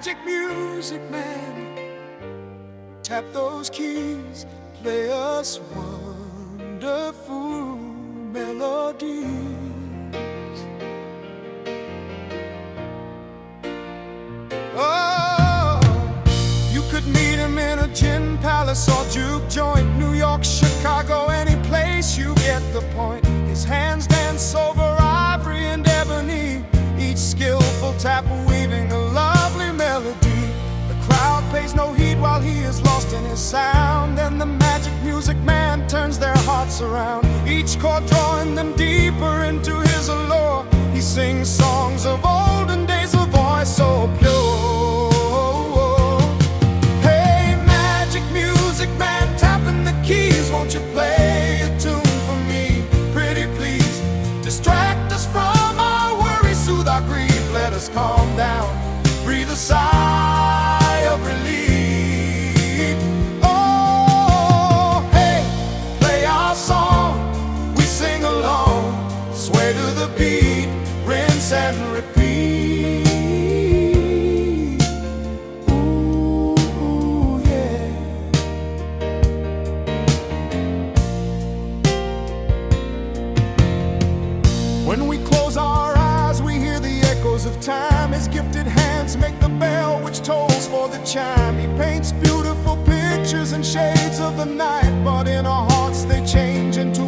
magic music man, tap those keys, play us wonderful melodies. Oh, you could meet him in a gin palace or juke joint, New York, Chicago, any place, you get the point. His hands dance over ivory and ebony, each skillful tap weaving a lovely melody. The crowd pays no heed while he is lost in his sound, and the magic music man turns their hearts around, each chord drawing them deeper into his allure. He sings songs of olden days, a voice so pure. Hey, magic music man, tapping the keys, won't you play a tune for me? Pretty please, distract us from our worries, soothe our grief, let us calm down, breathe a sigh of relief. Oh, hey, play our song, we sing along, sway to the beat, rinse and repeat. Ooh, yeah. When we close our eyes, we hear the echoes of time. His gifted hands make the bell which tolls for the chime. He paints beautiful pictures and shades of the night, but in our hearts they change into